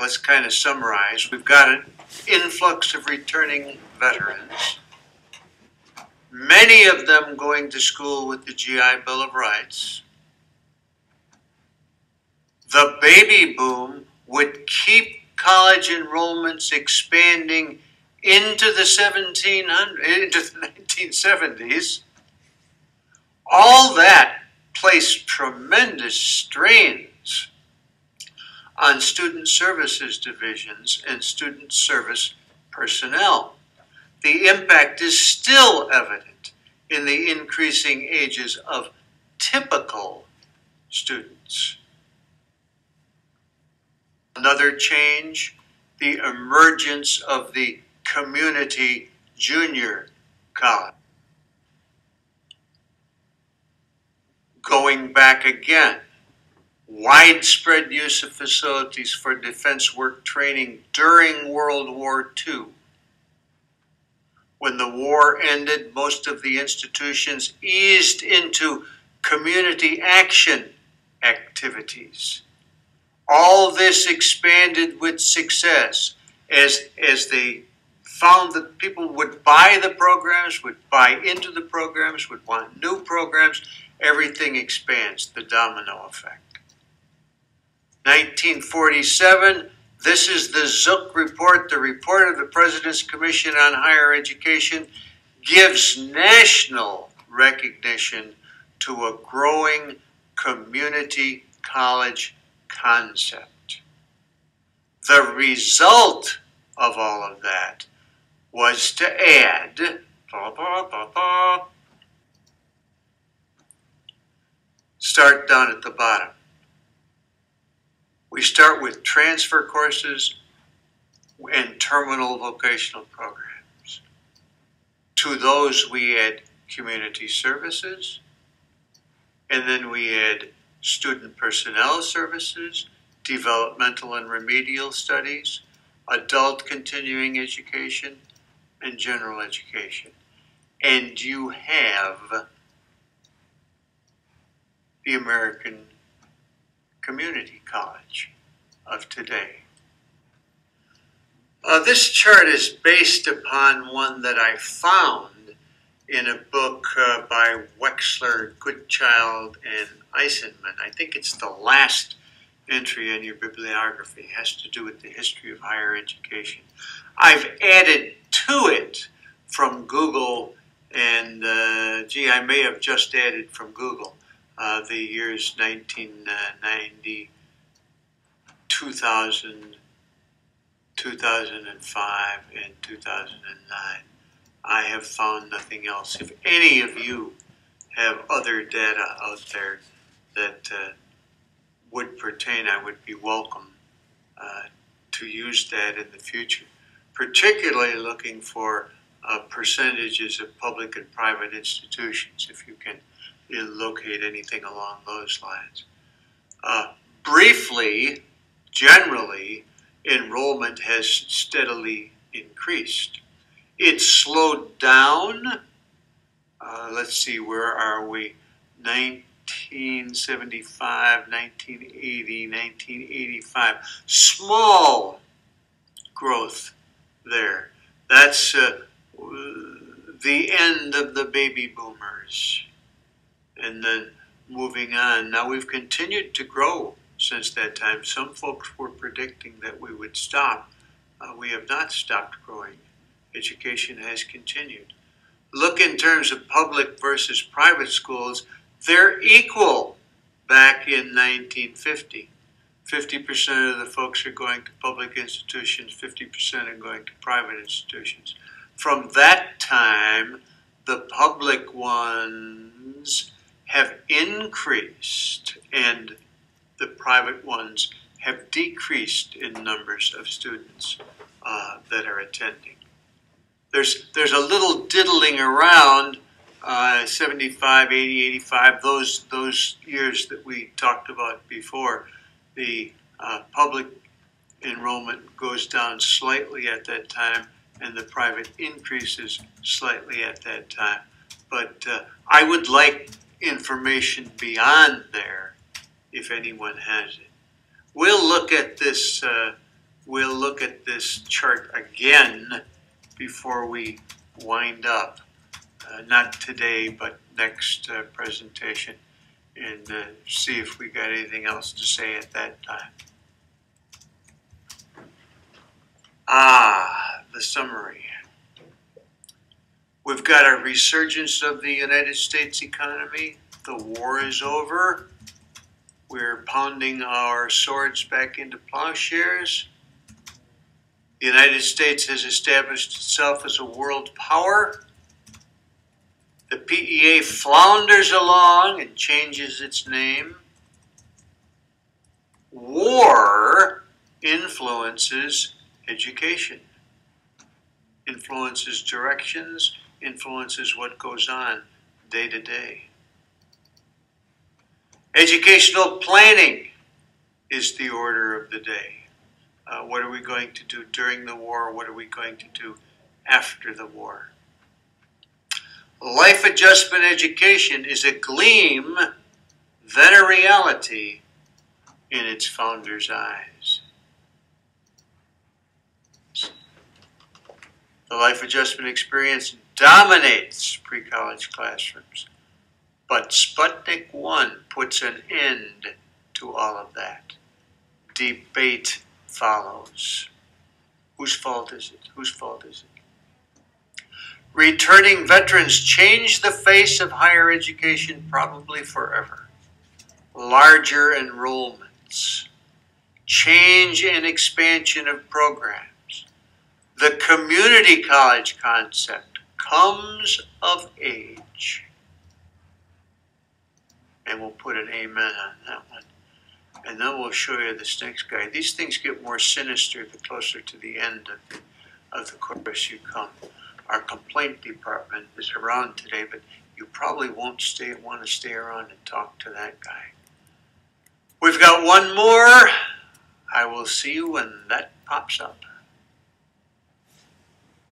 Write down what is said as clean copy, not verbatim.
let's kind of summarize. We've got an influx of returning veterans, many of them going to school with the GI Bill of Rights. The baby boom would keep college enrollments expanding into the 1970s. All that placed tremendous strains on student services divisions and student service personnel. The impact is still evident in the increasing ages of typical students. Another change, the emergence of the community junior college. Going back again, widespread use of facilities for defense work training during World War II. When the war ended, most of the institutions eased into community action activities. All this expanded with success as they found that people would buy the programs, would buy into the programs, would want new programs. Everything expands, the domino effect. 1947, this is the Zook report, the report of the President's Commission on Higher Education, gives national recognition to a growing community college concept. The result of all of that was to add start down at the bottom. We start with transfer courses and terminal vocational programs. To those we add community services, and then we add student personnel services, developmental and remedial studies, adult continuing education, and general education. And you have the American Community College of today. This chart is based upon one that I found in a book by Wexler, Goodchild, and Eisenman. I think it's the last entry in your bibliography. It has to do with the history of higher education. I've added to it from Google, and gee, I may have just added from Google the years 1990, 2000, 2005, and 2009. I have found nothing else. If any of you have other data out there that would pertain, I would be welcome to use that in the future, particularly looking for percentages of public and private institutions, if you can locate anything along those lines. Briefly, generally, enrollment has steadily increased. It slowed down. Let's see, where are we? 1975, 1980, 1985. Small growth there. That's the end of the baby boomers. And then moving on. Now we've continued to grow since that time. Some folks were predicting that we would stop. We have not stopped growing. Education has continued. Look in terms of public versus private schools. They're equal back in 1950. 50% of the folks are going to public institutions, 50% are going to private institutions. From that time, the public ones have increased and the private ones have decreased in numbers of students that are attending. There's a little diddling around, 75, 80, 85, those years that we talked about before. The public enrollment goes down slightly at that time and the private increases slightly at that time. But I would like information beyond there if anyone has it. We'll look at this we'll look at this chart again before we wind up. Not today, but next presentation, and see if we got anything else to say at that time. The summary. We've got a resurgence of the United States economy. The war is over. We're pounding our swords back into plowshares. The United States has established itself as a world power. The PEA flounders along and changes its name. War influences education, influences directions, influences what goes on day to day. Educational planning is the order of the day. What are we going to do during the war? What are we going to do after the war? Life adjustment education is a gleam, then a reality in its founder's eyes. The life adjustment experience dominates pre-college classrooms, but Sputnik 1 puts an end to all of that. Debate follows. Whose fault is it? Whose fault is it? Returning veterans change the face of higher education probably forever. Larger enrollments, change and expansion of programs. The community college concept comes of age. And we'll put an amen on that one. And then we'll show you this next guy. These things get more sinister the closer to the end of the course you come. Our complaint department is around today, but you probably won't want to stay around and talk to that guy. We've got one more. I will see you when that pops up.